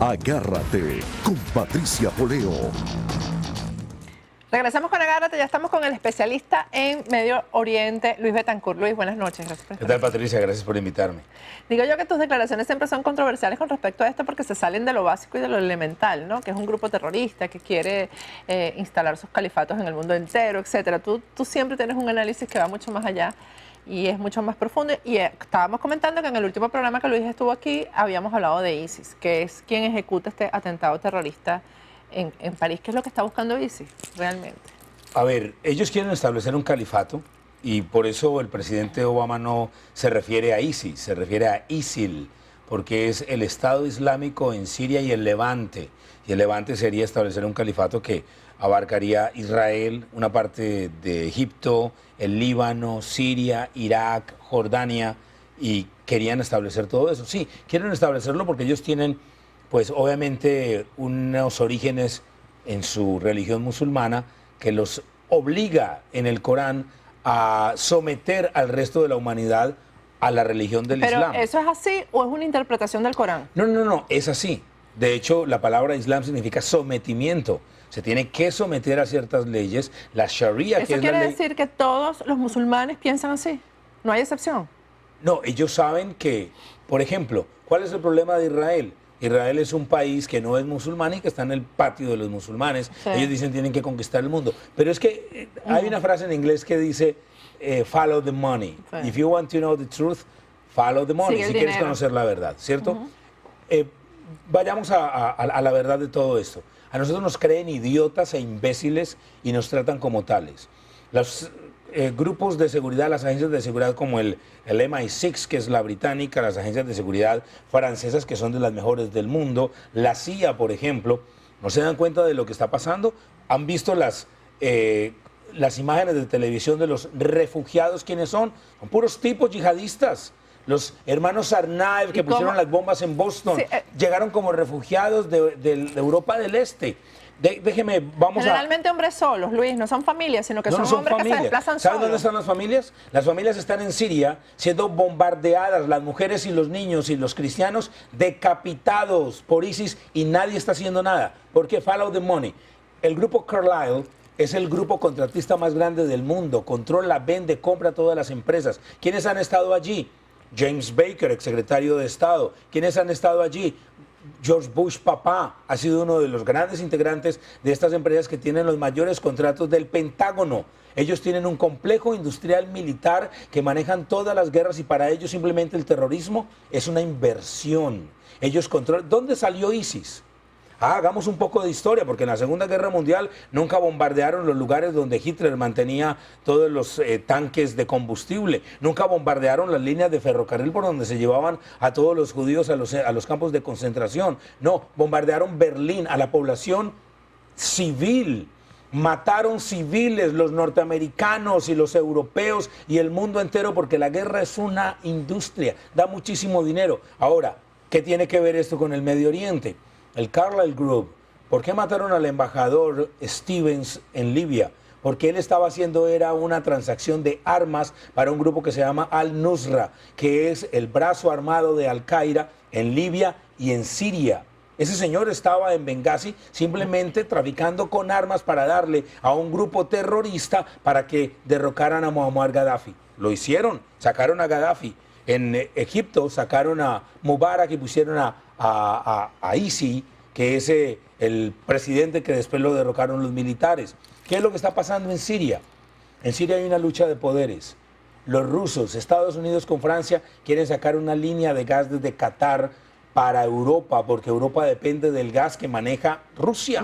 Agárrate con Patricia Poleo. Regresamos con Agárrate, ya estamos con el especialista en Medio Oriente, Luis Betancourt. Luis, buenas noches. Gracias por estar. ¿Qué tal, Patricia? Gracias por invitarme. Digo yo que tus declaraciones siempre son controversiales con respecto a esto porque se salen de lo básico y de lo elemental, ¿no? Que es un grupo terrorista que quiere instalar sus califatos en el mundo entero, etcétera. Tú siempre tienes un análisis que va mucho más allá y es mucho más profundo. Y estábamos comentando que en el último programa que Luis estuvo aquí habíamos hablado de ISIS, que es quien ejecuta este atentado terrorista en París. ¿Qué es lo que está buscando ISIS realmente? A ver, ellos quieren establecer un califato y por eso el presidente Obama no se refiere a ISIS, se refiere a ISIL, porque es el Estado Islámico en Siria y el Levante. Y el Levante sería establecer un califato que abarcaría Israel, una parte de Egipto, el Líbano, Siria, Irak, Jordania, y querían establecer todo eso. Sí, quieren establecerlo porque ellos tienen, pues obviamente, unos orígenes en su religión musulmana que los obliga en el Corán a someter al resto de la humanidad a la religión del Islam. ¿Pero eso es así o es una interpretación del Corán? No, es así. De hecho, la palabra Islam significa sometimiento. Se tiene que someter a ciertas leyes. La Sharia, que es la ley... ¿Eso quiere decir que todos los musulmanes piensan así? ¿No hay excepción? No, ellos saben que, por ejemplo, ¿cuál es el problema de Israel? Israel es un país que no es musulmán y que está en el patio de los musulmanes. Sí. Ellos dicen que tienen que conquistar el mundo. Pero es que hay una frase en inglés que dice, follow the money. Sí. If you want to know the truth, follow the money. Si quieres conocer la verdad, ¿cierto? Vayamos a la verdad de todo esto. A nosotros nos creen idiotas e imbéciles y nos tratan como tales. Los grupos de seguridad, las agencias de seguridad como el MI6, que es la británica, las agencias de seguridad francesas, que son de las mejores del mundo, la CIA, por ejemplo, no se dan cuenta de lo que está pasando. Han visto las imágenes de televisión de los refugiados. ¿Quiénes son? Son puros tipos yihadistas. Los hermanos Tsarnaev que pusieron las bombas en Boston, sí, llegaron como refugiados de Europa del Este. Déjeme, vamos Generalmente hombres solos, Luis, no son familias, sino que son hombres que se desplazan solos. ¿Saben dónde están las familias? Las familias están en Siria siendo bombardeadas, las mujeres y los niños y los cristianos decapitados por ISIS y nadie está haciendo nada. ¿Por qué? Follow the money. El grupo Carlyle es el grupo contratista más grande del mundo, controla, vende, compra todas las empresas. ¿Quiénes han estado allí? James Baker, exsecretario de Estado. ¿Quiénes han estado allí? George Bush papá ha sido uno de los grandes integrantes de estas empresas que tienen los mayores contratos del Pentágono. Ellos tienen un complejo industrial militar que manejan todas las guerras y para ellos simplemente el terrorismo es una inversión. Ellos controlan. ¿Dónde salió ISIS? Hagamos un poco de historia, porque en la Segunda Guerra Mundial nunca bombardearon los lugares donde Hitler mantenía todos los tanques de combustible. Nunca bombardearon las líneas de ferrocarril por donde se llevaban a todos los judíos a los campos de concentración. No, bombardearon Berlín, a la población civil. Mataron civiles, los norteamericanos y los europeos y el mundo entero, porque la guerra es una industria, da muchísimo dinero. Ahora, ¿qué tiene que ver esto con el Medio Oriente? El Carlyle Group, ¿por qué mataron al embajador Stevens en Libia? Porque él estaba haciendo una transacción de armas para un grupo que se llama Al-Nusra, que es el brazo armado de Al-Qaeda en Libia y en Siria. Ese señor estaba en Benghazi simplemente traficando con armas para darle a un grupo terrorista para que derrocaran a Muammar Gaddafi. Lo hicieron, sacaron a Gaddafi. En Egipto sacaron a Mubarak y pusieron a Isi, que es el presidente que después lo derrocaron los militares. ¿Qué es lo que está pasando en Siria? En Siria hay una lucha de poderes. Los rusos, Estados Unidos con Francia, quieren sacar una línea de gas desde Qatar para Europa, porque Europa depende del gas que maneja Rusia.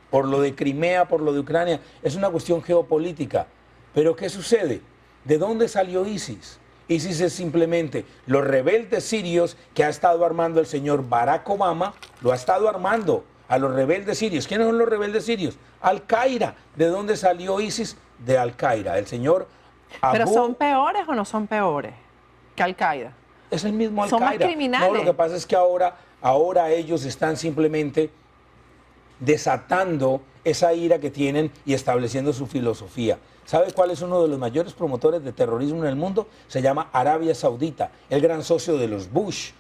Por lo de Crimea, por lo de Ucrania. Es una cuestión geopolítica. Pero ¿qué sucede? ¿De dónde salió ISIS? ISIS es simplemente los rebeldes sirios que ha estado armando el señor Barack Obama, lo ha estado armando a los rebeldes sirios. ¿Quiénes son los rebeldes sirios? Al-Qaeda. ¿De dónde salió ISIS? De Al-Qaeda. El señor Abu... ¿Pero son peores o no son peores que Al-Qaeda? Es el mismo Al-Qaeda. Son más criminales. No, lo que pasa es que ahora ellos están simplemente desatando esa ira que tienen y estableciendo su filosofía. ¿Sabe cuál es uno de los mayores promotores de terrorismo en el mundo? Se llama Arabia Saudita, el gran socio de los Bush.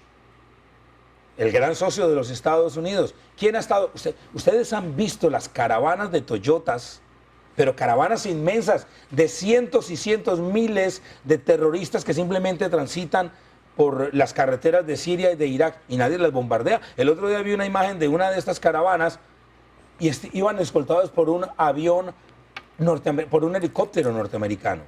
el gran socio de los Estados Unidos. ¿Quién ha estado? Ustedes han visto las caravanas de Toyotas, pero caravanas inmensas de cientos y cientos, miles de terroristas que simplemente transitan por las carreteras de Siria y de Irak y nadie las bombardea. El otro día vi una imagen de una de estas caravanas y iban escoltados por un avión por un helicóptero norteamericano.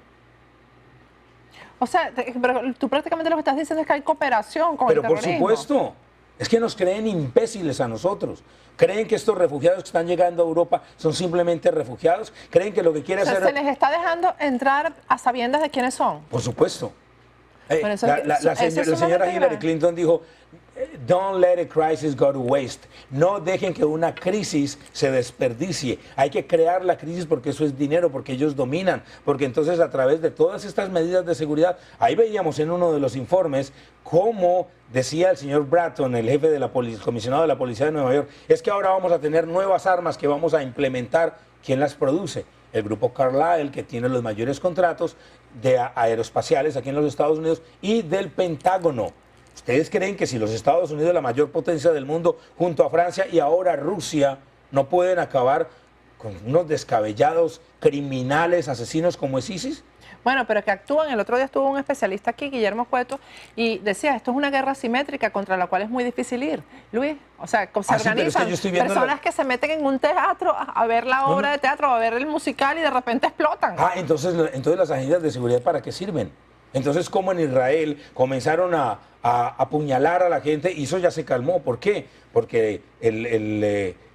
O sea, pero tú prácticamente lo que estás diciendo es que hay cooperación con Pero el por terrorismo. supuesto, es que nos creen imbéciles a nosotros. ¿Creen que estos refugiados que están llegando a Europa son simplemente refugiados? ¿Creen que lo que quiere O sea, hacer... se les está dejando entrar a sabiendas de quiénes son. Por supuesto. Bueno, eso es que- La eso es señora sumamente Hillary grave. Clinton dijo, don't let a crisis go to waste. No dejen que una crisis se desperdicie. Hay que crear la crisis porque eso es dinero, porque ellos dominan. Porque entonces a través de todas estas medidas de seguridad, ahí veíamos en uno de los informes cómo decía el señor Bratton, el jefe de la comisionado de la Policía de Nueva York, es que ahora vamos a tener nuevas armas que vamos a implementar. ¿Quién las produce? El grupo Carlyle, que tiene los mayores contratos de aeroespaciales aquí en los Estados Unidos, y del Pentágono. ¿Ustedes creen que si los Estados Unidos, la mayor potencia del mundo, junto a Francia y ahora Rusia, no pueden acabar con unos descabellados criminales, asesinos como es ISIS? Bueno, pero que actúan. El otro día estuvo un especialista aquí, Guillermo Cueto, y decía, esto es una guerra asimétrica contra la cual es muy difícil ir. Luis, o sea, se Sí, pero es que organizan yo estoy viendo personas que se meten en un teatro a ver la obra de teatro, a ver el musical y de repente explotan. Entonces las agencias de seguridad, ¿para qué sirven? Entonces, como en Israel comenzaron a apuñalar a la gente y eso ya se calmó. ¿Por qué? Porque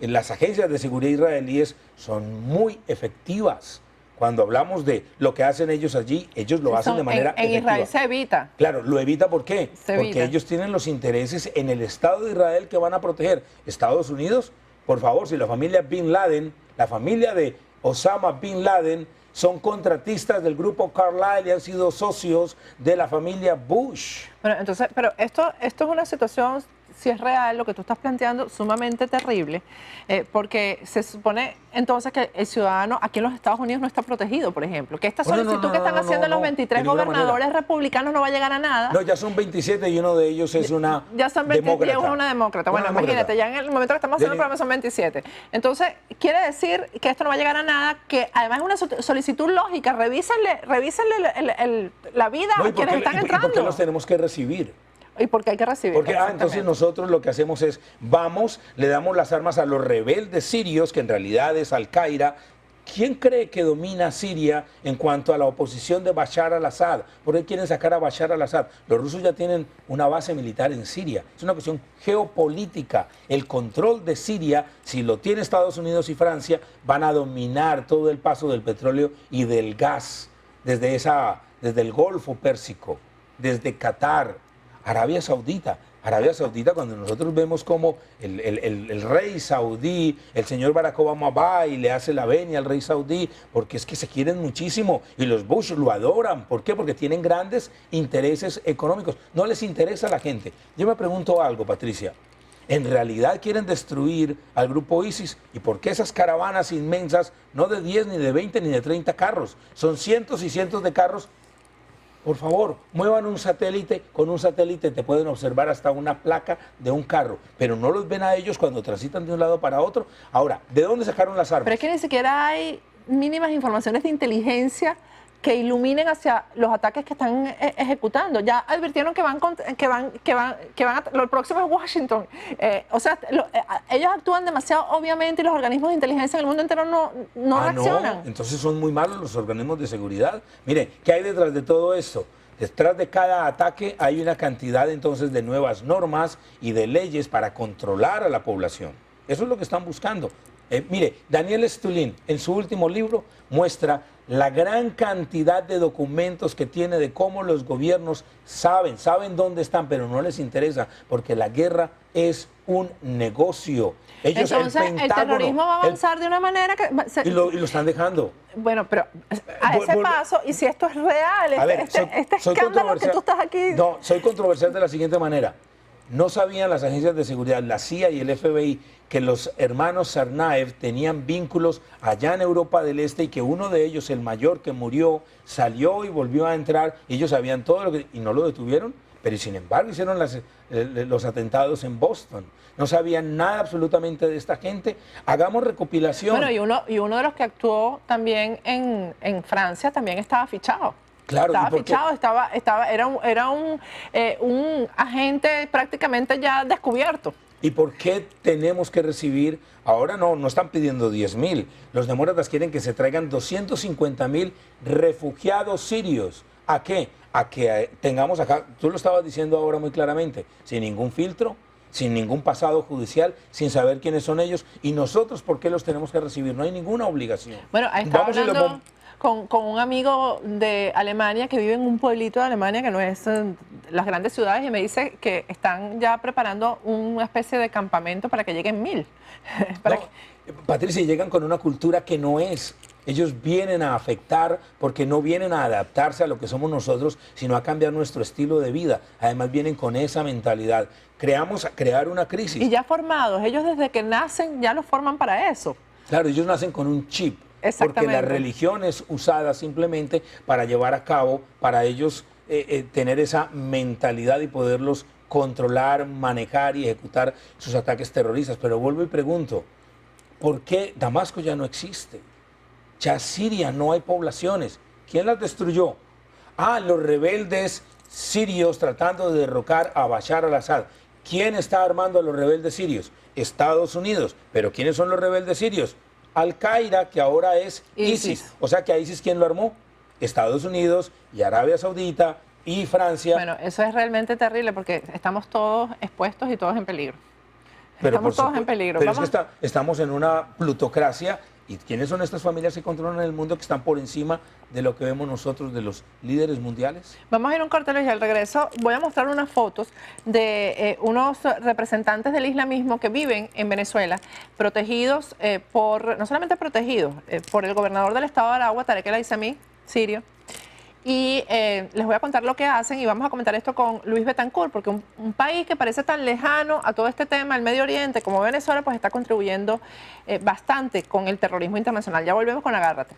las agencias de seguridad israelíes son muy efectivas. Cuando hablamos de lo que hacen ellos allí, ellos lo hacen de manera en efectiva. Israel se evita. Claro, lo evita ¿por qué? Se Porque evita. ellos tienen los intereses en el Estado de Israel que van a proteger. Estados Unidos, por favor, si la familia Bin Laden, la familia de Osama Bin Laden, son contratistas del grupo Carlyle y han sido socios de la familia Bush. Bueno, entonces, pero esto es una situación, si es real, lo que tú estás planteando, sumamente terrible, porque se supone entonces que el ciudadano aquí en los Estados Unidos no está protegido, por ejemplo, que esta solicitud que están haciendo los 23 de ninguna gobernadores manera. republicanos no va a llegar a nada. No, ya son 27 y uno de ellos es una Ya son 27 y demócrata. es una demócrata. Bueno, Una imagínate, demócrata. ya en el momento que estamos haciendo el programa son 27. Entonces, quiere decir que esto no va a llegar a nada, que además es una solicitud lógica. Revísenle la vida No, a quienes están ¿y entrando. por qué los tenemos que recibir? ¿Y por qué hay que recibir? Porque Exactamente. entonces nosotros lo que hacemos es, vamos, le damos las armas a los rebeldes sirios, que en realidad es Al-Qaeda. ¿Quién cree que domina Siria en cuanto a la oposición de Bashar al-Assad? ¿Por qué quieren sacar a Bashar al-Assad? Los rusos ya tienen una base militar en Siria. Es una cuestión geopolítica. El control de Siria, si lo tiene Estados Unidos y Francia, van a dominar todo el paso del petróleo y del gas desde el Golfo Pérsico, desde Qatar, Arabia Saudita, cuando nosotros vemos como el rey saudí, el señor Barack Obama va y le hace la venia al rey saudí, porque es que se quieren muchísimo y los Bush lo adoran. ¿Por qué? Porque tienen grandes intereses económicos. No les interesa a la gente. Yo me pregunto algo, Patricia. ¿En realidad quieren destruir al grupo ISIS? ¿Y por qué esas caravanas inmensas, no de 10, ni de 20, ni de 30 carros? Son cientos y cientos de carros. Por favor, muevan un satélite. Con un satélite te pueden observar hasta una placa de un carro, pero no los ven a ellos cuando transitan de un lado para otro. Ahora, ¿de dónde sacaron las armas? Pero es que ni siquiera hay mínimas informaciones de inteligencia que iluminen hacia los ataques que están ejecutando. Ya advirtieron que lo próximo es Washington. Ellos actúan demasiado obviamente y los organismos de inteligencia en el mundo entero no reaccionan. No, entonces son muy malos los organismos de seguridad. Mire, ¿qué hay detrás de todo esto? Detrás de cada ataque hay una cantidad entonces de nuevas normas y de leyes para controlar a la población. Eso es lo que están buscando. Mire, Daniel Stulin en su último libro muestra la gran cantidad de documentos que tiene de cómo los gobiernos saben dónde están, pero no les interesa, porque la guerra es un negocio. Ellos, Entonces, el terrorismo va a avanzar de una manera que... Y lo están dejando. Bueno, pero a ese paso, y si esto es real, este escándalo que tú estás aquí... No, soy controversial de la siguiente manera. No sabían las agencias de seguridad, la CIA y el FBI, que los hermanos Tsarnaev tenían vínculos allá en Europa del Este y que uno de ellos, el mayor que murió, salió y volvió a entrar. Ellos sabían todo lo que... y no lo detuvieron, pero sin embargo hicieron los atentados en Boston. No sabían nada absolutamente de esta gente. Hagamos recopilación. Bueno, y uno de los que actuó también en Francia también estaba fichado. Claro, estaba fichado, era un agente prácticamente ya descubierto. ¿Y por qué tenemos que recibir? Ahora no están pidiendo 10.000. Los demócratas quieren que se traigan 250.000 refugiados sirios. ¿A qué? A que tengamos acá, tú lo estabas diciendo ahora muy claramente, sin ningún filtro, sin ningún pasado judicial, sin saber quiénes son ellos. ¿Y nosotros por qué los tenemos que recibir? No hay ninguna obligación. Bueno, ahí estaba hablando con un amigo de Alemania que vive en un pueblito de Alemania que no es las grandes ciudades y me dice que están ya preparando una especie de campamento para que lleguen 1.000. Patricia, llegan con una cultura que no es. Ellos vienen a afectar porque no vienen a adaptarse a lo que somos nosotros, sino a cambiar nuestro estilo de vida. Además vienen con esa mentalidad. Crear una crisis. Y ya formados, ellos desde que nacen ya los forman para eso. Claro, ellos nacen con un chip. Exactamente. Porque la religión es usada simplemente para llevar a cabo, para ellos tener esa mentalidad y poderlos controlar, manejar y ejecutar sus ataques terroristas. Pero vuelvo y pregunto, ¿por qué Damasco ya no existe? Ya Siria no hay poblaciones. ¿Quién las destruyó? Los rebeldes sirios tratando de derrocar a Bashar al-Assad. ¿Quién está armando a los rebeldes sirios? Estados Unidos. ¿Pero quiénes son los rebeldes sirios? Al-Qaeda, que ahora es ISIS. O sea que a ISIS, ¿quién lo armó? Estados Unidos y Arabia Saudita y Francia. Bueno, eso es realmente terrible porque estamos todos expuestos y todos en peligro. Pero estamos todos en peligro. Pero es que estamos en una plutocracia. ¿Y quiénes son estas familias que controlan el mundo, que están por encima de lo que vemos nosotros, de los líderes mundiales? Vamos a ir a un corte, Luis, y al regreso voy a mostrar unas fotos de unos representantes del islamismo que viven en Venezuela, protegidos no solamente protegidos, por el gobernador del estado de Aragua, Tarek El Aissami, sirio. Y les voy a contar lo que hacen y vamos a comentar esto con Luis Betancourt, porque un país que parece tan lejano a todo este tema, el Medio Oriente, como Venezuela, pues está contribuyendo bastante con el terrorismo internacional. Ya volvemos con Agárrate.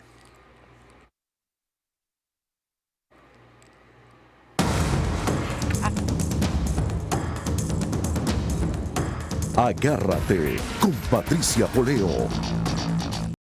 Agárrate con Patricia Poleo.